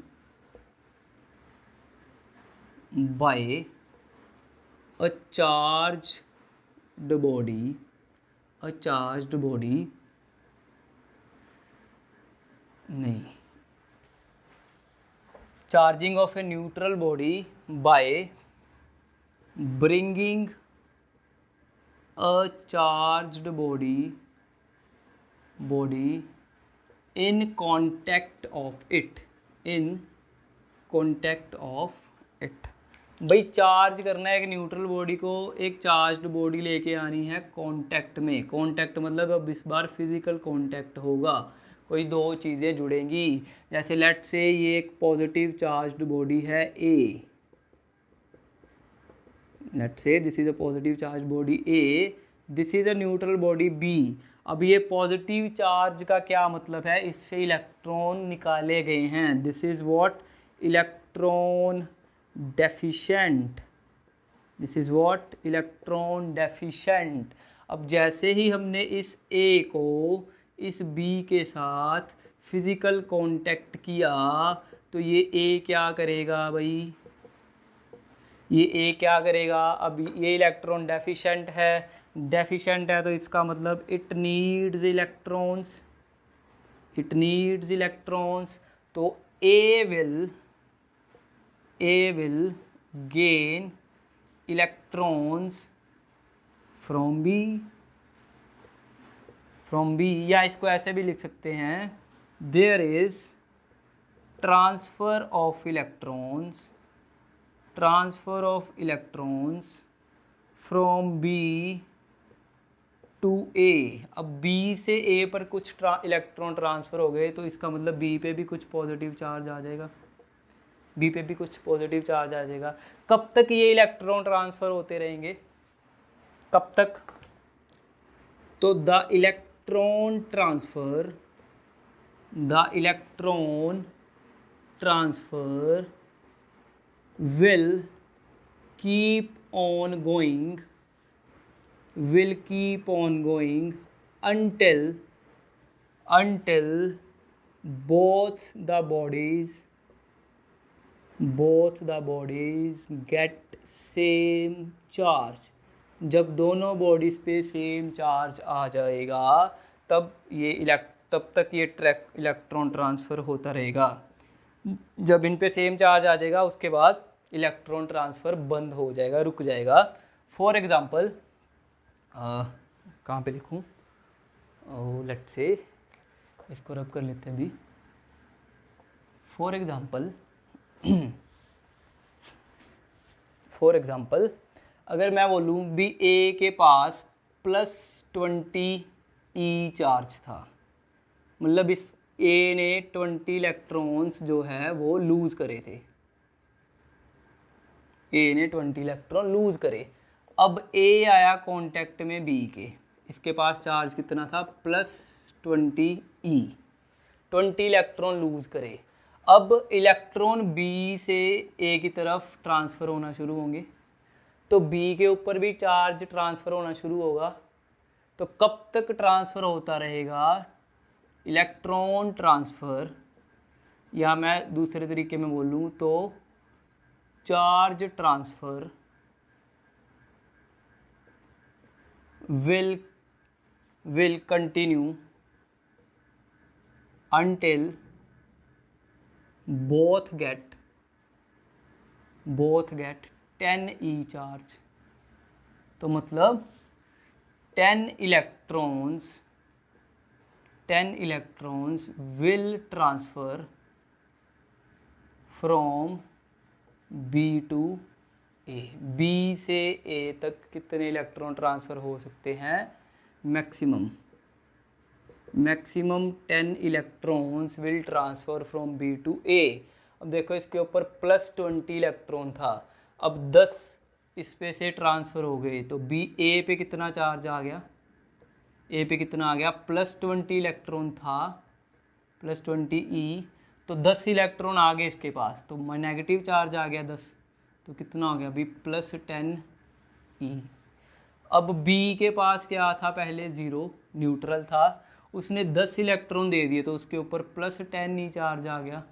by a charged body, a charged body, नहीं, charging of a neutral body by bringing a charged body in contact of it, in contact of it. भाई charge करना है एक neutral body को, एक charged body लेके आनी है कॉन्टैक्ट में। कॉन्टैक्ट मतलब अब इस बार फिजिकल कॉन्टैक्ट होगा, कोई दो चीज़ें जुड़ेंगी। जैसे लेट से ये एक पॉजिटिव चार्ज्ड बॉडी है A, let say this is a positive charge body A, this is a neutral body B. अब ये पॉजिटिव चार्ज का क्या मतलब है, इससे इलेक्ट्रॉन निकाले गए हैं, this is what electron deficient, this is what electron deficient. अब जैसे ही हमने इस ए को इस बी के साथ फिजिकल कांटेक्ट किया तो ये ए क्या करेगा भाई, ये ए क्या करेगा, अब ये इलेक्ट्रॉन डेफिशिएंट है तो इसका मतलब it needs electrons, it needs electrons. तो A will gain electrons from B, या इसको ऐसे भी लिख सकते हैं, there is transfer of electrons from B to A. अब बी से ए पर कुछ इलेक्ट्रॉन ट्रांसफ़र हो गए तो इसका मतलब बी पे भी कुछ पॉजिटिव चार्ज आ जाएगा, बी पे भी कुछ पॉजिटिव चार्ज आ जाएगा। कब तक ये इलेक्ट्रॉन ट्रांसफ़र होते रहेंगे, कब तक, तो the electron transfer will keep on going until both the bodies get same charge। जब दोनों बॉडीज पे सेम चार्ज आ जाएगा तब तक ये इलेक्ट्रॉन ट्रांसफ़र होता रहेगा। जब इन पे सेम चार्ज आ जाएगा उसके बाद इलेक्ट्रॉन ट्रांसफ़र बंद हो जाएगा, रुक जाएगा। फॉर एग्ज़ाम्पल कहाँ पे लिखूँ, लेट से इसको रब कर लेते हैं अभी। फॉर एग्ज़ाम्पल अगर मैं बोलूँ भी ए के पास +20 ई चार्ज था, मतलब इस ए ने 20 इलेक्ट्रॉन्स जो है वो लूज़ करे थे, ए ने 20 इलेक्ट्रॉन लूज़ करे। अब ए आया कांटेक्ट में बी के, इसके पास चार्ज कितना था +20 ई, 20 इलेक्ट्रॉन लूज़ करे। अब इलेक्ट्रॉन बी से ए की तरफ ट्रांसफ़र होना शुरू होंगे तो बी के ऊपर भी चार्ज ट्रांसफ़र होना शुरू होगा। तो कब तक ट्रांसफ़र होता रहेगा इलेक्ट्रॉन ट्रांसफ़र, या मैं दूसरे तरीके में बोलूँ तो charge transfer will continue until both get 10 E charge. तो मतलब 10 electrons will transfer from B to A। B से A तक कितने इलेक्ट्रॉन ट्रांसफ़र हो सकते हैं, maximum 10 electrons will transfer from B to A। अब देखो इसके ऊपर +20 इलेक्ट्रॉन था, अब 10 इस पे से ट्रांसफ़र हो गए तो बी ए पे कितना चार्ज आ गया, ए पे कितना आ गया +20 इलेक्ट्रॉन था, +20 ई, तो 10 इलेक्ट्रॉन आ गए इसके पास तो नेगेटिव चार्ज आ गया 10, तो कितना हो गया अभी +10 ई। अब बी के पास क्या था, पहले 0 न्यूट्रल था, उसने 10 इलेक्ट्रॉन दे दिए तो उसके ऊपर +10 ई चार्ज आ गया।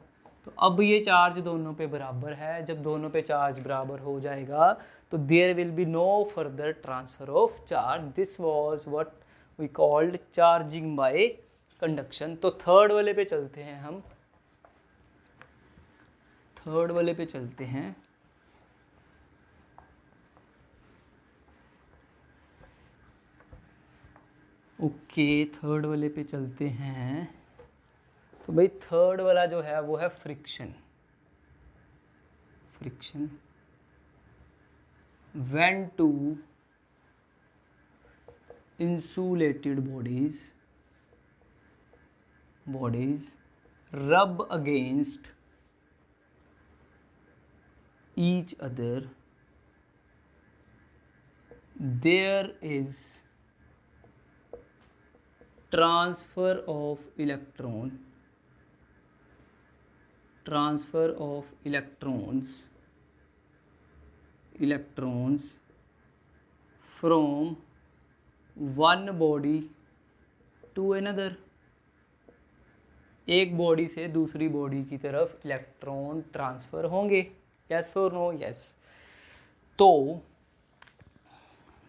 तो अब ये चार्ज दोनों पे बराबर है, जब दोनों पे चार्ज बराबर हो जाएगा तो there will be no further transfer of charge. This was what we called charging by conduction. तो थर्ड वाले पे चलते हैं हम, थर्ड वाले पे चलते हैं। ओके, थर्ड वाले पे चलते हैं। तो भाई थर्ड वाला जो है वो है friction. Friction when two insulated bodies rub against each other, there is transfer of electrons from one body to another। एक बॉडी से दूसरी बॉडी की तरफ इलेक्ट्रॉन ट्रांसफर होंगे। यस और नो? यस। तो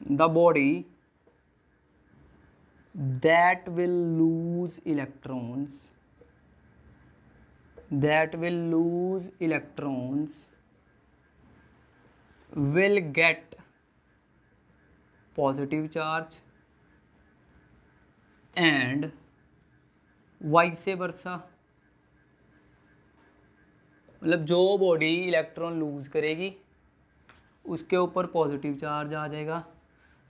the body that will lose electrons will get positive charge and vice versa। मतलब जो बॉडी इलेक्ट्रॉन लूज करेगी उसके ऊपर पॉजिटिव चार्ज आ जाएगा,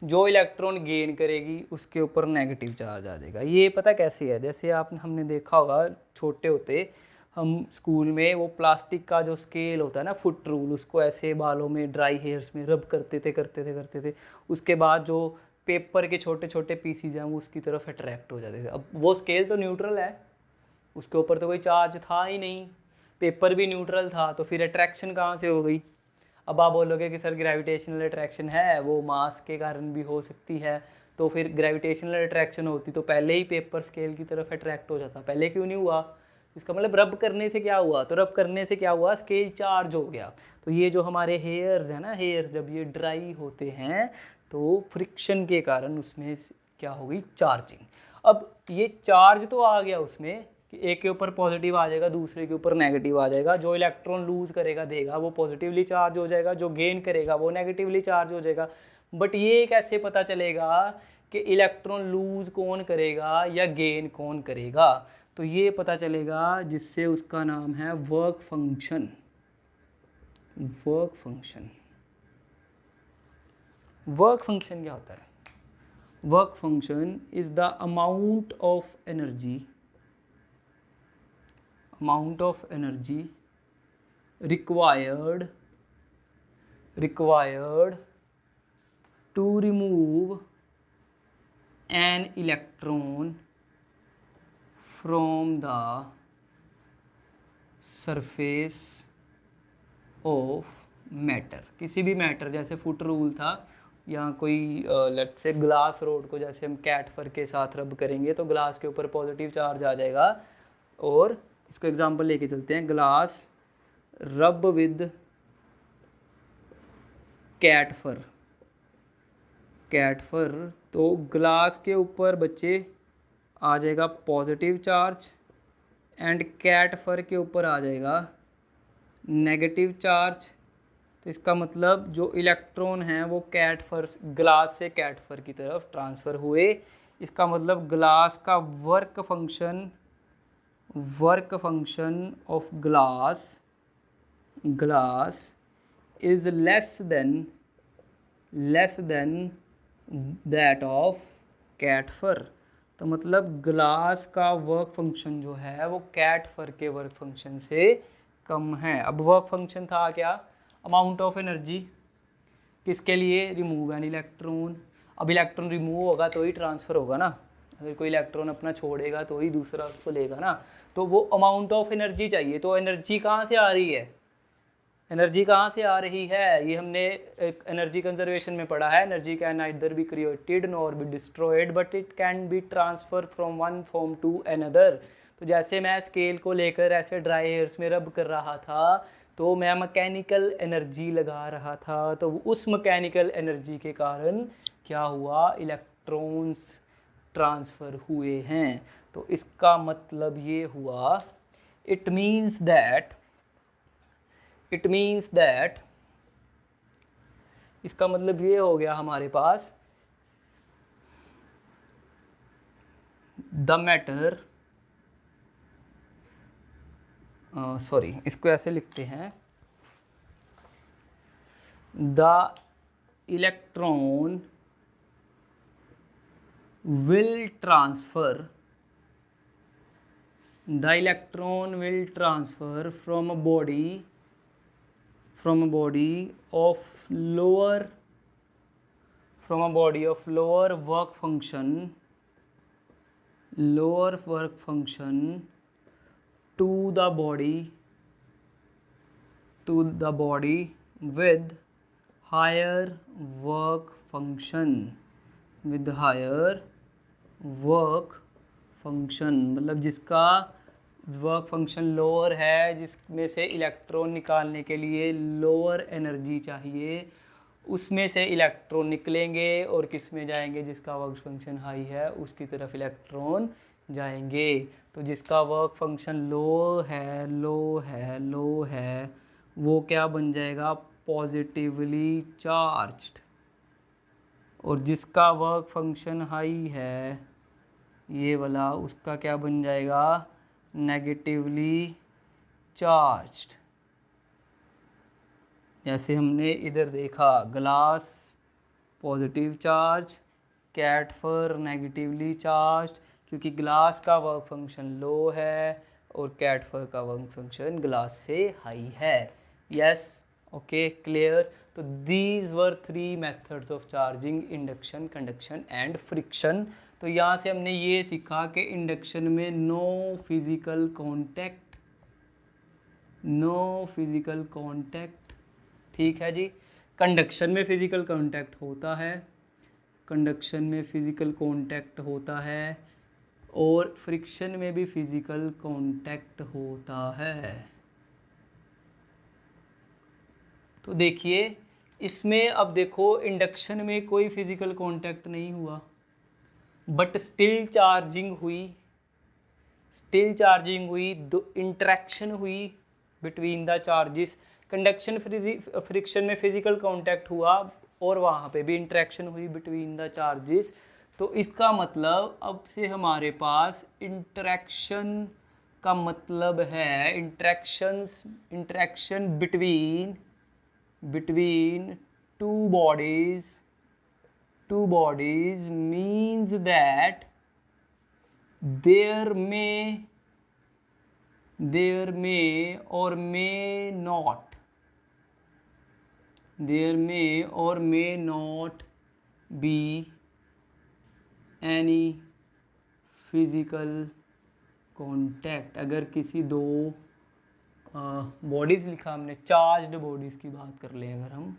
जो इलेक्ट्रॉन गेन करेगी उसके ऊपर नेगेटिव चार्ज आ जाएगा। ये पता कैसे है? जैसे हमने देखा होगा छोटे होते हम स्कूल में वो प्लास्टिक का जो स्केल होता है ना, फुट रूल, उसको ऐसे बालों में ड्राई हेयर्स में रब करते थे। उसके बाद जो पेपर के छोटे छोटे पीसीज हैं वो उसकी तरफ अट्रैक्ट हो जाते थे। अब वो स्केल तो न्यूट्रल है, उसके ऊपर तो कोई चार्ज था ही नहीं, पेपर भी न्यूट्रल था, तो फिर अट्रैक्शन कहाँ से हो गई? अब आप बोलोगे कि सर ग्रेविटेशनल अट्रैक्शन है, वो मास के कारण भी हो सकती है। तो फिर ग्रेविटेशनल अट्रैक्शन होती तो पहले ही पेपर स्केल की तरफ अट्रैक्ट हो जाता, पहले क्यों नहीं हुआ? इसका मतलब रब करने से क्या हुआ? तो रब करने से क्या हुआ? स्केल चार्ज हो गया। तो ये जो हमारे हेयर्स हैं ना, हेयर्स जब ये ड्राई होते हैं तो फ्रिक्शन के कारण उसमें क्या हो गई? चार्जिंग। अब ये चार्ज तो आ गया उसमें कि एक के ऊपर पॉजिटिव आ जाएगा, दूसरे के ऊपर नेगेटिव आ जाएगा। जो इलेक्ट्रॉन लूज करेगा देगा वो पॉजिटिवली चार्ज हो जाएगा, जो गेन करेगा वो नेगेटिवली चार्ज हो जाएगा। बट ये कैसे पता चलेगा कि इलेक्ट्रॉन लूज कौन करेगा या गेन कौन करेगा? तो ये पता चलेगा जिससे उसका नाम है वर्क फंक्शन। वर्क फंक्शन क्या होता है? Work function is the amount of energy required to remove an electron from the surface of matter। किसी भी मैटर, जैसे फुट रूल था या कोई लेट्स से ग्लास रोड को जैसे हम कैट फर के साथ रब करेंगे तो ग्लास के ऊपर पॉजिटिव चार्ज आ जाएगा। और इसको एग्जांपल लेके चलते हैं, ग्लास रब विद कैट फर, तो ग्लास के ऊपर बच्चे आ जाएगा पॉजिटिव चार्ज एंड कैट फर के ऊपर आ जाएगा नेगेटिव चार्ज। तो इसका मतलब जो इलेक्ट्रॉन हैं वो ग्लास से कैट फर की तरफ ट्रांसफ़र हुए। इसका मतलब ग्लास का work function of glass is less than that of cat fur। तो मतलब ग्लास का वर्क फंक्शन जो है वो कैट फर के वर्क फंक्शन से कम है। अब वर्क फंक्शन था क्या? अमाउंट ऑफ एनर्जी, किसके लिए? Remove an electron. अब इलेक्ट्रॉन रिमूव होगा तो ही ट्रांसफ़र होगा ना, अगर कोई इलेक्ट्रॉन अपना छोड़ेगा तो ही दूसरा उसको लेगा ना। तो वो अमाउंट ऑफ एनर्जी चाहिए। तो एनर्जी कहाँ से आ रही है? ये हमने एनर्जी कंजर्वेशन में पढ़ा है। Energy can neither be created nor be destroyed but it can be transfer from one form to another. तो जैसे मैं स्केल को लेकर ऐसे ड्राई एयर्स में रब कर रहा था तो मैं मैकेनिकल एनर्जी लगा रहा था, तो उस मैकेनिकल एनर्जी के कारण क्या हुआ? इलेक्ट्रॉन्स ट्रांसफ़र हुए हैं। तो इसका मतलब ये हुआ, इट मीन्स दैट इसका मतलब ये हो गया हमारे पास द मैटर, सॉरी इसको ऐसे लिखते हैं, the electron will transfer, the electron will transfer from a body of lower work function to the body with higher work function, मतलब जिसका वर्क फंक्शन लोअर है, जिसमें से इलेक्ट्रॉन निकालने के लिए लोअर एनर्जी चाहिए, उसमें से इलेक्ट्रॉन निकलेंगे और किस में जाएंगे, जिसका वर्क फंक्शन हाई है उसकी तरफ इलेक्ट्रॉन जाएंगे। तो जिसका वर्क फंक्शन लो है वो क्या बन जाएगा, पॉजिटिवली चार्ज्ड, और जिसका वर्क फंक्शन हाई है ये वाला, उसका क्या बन जाएगा, नेगेटिवली चार्ज्ड। जैसे हमने इधर देखा, glass positive charge, cat fur negatively charged, क्योंकि ग्लास का वर्क फंक्शन लो है और कैट फर का वर्क फंक्शन ग्लास से हाई है। Yes, okay, clear. तो these were 3 methods of charging, induction, conduction and friction. तो यहाँ से हमने ये सीखा कि इंडक्शन में नो फिजिकल कांटेक्ट, ठीक है जी। कंडक्शन में फिजिकल कांटेक्ट होता है, और फ्रिक्शन में भी फिजिकल कांटेक्ट होता है। तो देखिए इसमें, अब देखो इंडक्शन में कोई फिजिकल कांटेक्ट नहीं हुआ, बट स्टिल चार्जिंग हुई, इंटरेक्शन हुई between the charges. Conduction friction में फिजिकल कांटेक्ट हुआ और वहाँ पे भी इंटरेक्शन हुई बिटवीन द चार्जेस। तो इसका मतलब अब से हमारे पास इंटरेक्शन का मतलब है interaction between two bodies means that there may or may not be any physical contact। अगर किसी दो बॉडीज़ लिखा हमने, चार्ज्ड बॉडीज़ की बात कर लें अगर हम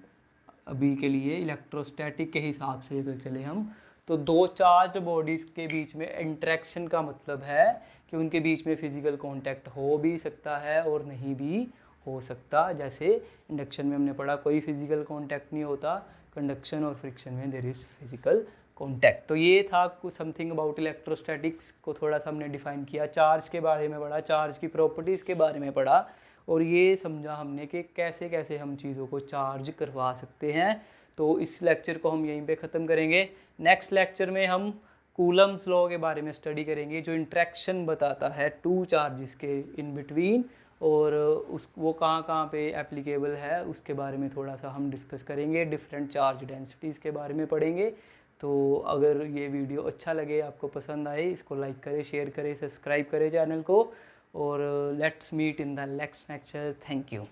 अभी के लिए इलेक्ट्रोस्टैटिक के हिसाब से अगर चले हम, तो दो चार्ज्ड बॉडीज़ के बीच में इंटरेक्शन का मतलब है कि उनके बीच में फिजिकल कांटेक्ट हो भी सकता है और नहीं भी हो सकता। जैसे इंडक्शन में हमने पढ़ा कोई फिजिकल कांटेक्ट नहीं होता, कंडक्शन और फ्रिक्शन में देयर इज़ फिजिकल कांटेक्ट। तो ये था कुछ समथिंग अबाउट इलेक्ट्रोस्टैटिक्स को थोड़ा सा हमने डिफाइन किया, चार्ज के बारे में पढ़ा, चार्ज की प्रॉपर्टीज़ के बारे में पढ़ा, और ये समझा हमने कि कैसे कैसे हम चीज़ों को चार्ज करवा सकते हैं। तो इस लेक्चर को हम यहीं पे ख़त्म करेंगे। नेक्स्ट लेक्चर में हम कूलम्स लॉ के बारे में स्टडी करेंगे, जो इंट्रैक्शन बताता है टू चार्जेस के इन बिटवीन, और वो कहाँ पे एप्लीकेबल है उसके बारे में थोड़ा सा हम डिस्कस करेंगे। डिफरेंट चार्ज डेंसिटीज़ के बारे में पढ़ेंगे। तो अगर ये वीडियो अच्छा लगे, आपको पसंद आए, इसको लाइक करें, शेयर करें, सब्सक्राइब करें चैनल को, और let's meet in the next lecture. Thank you.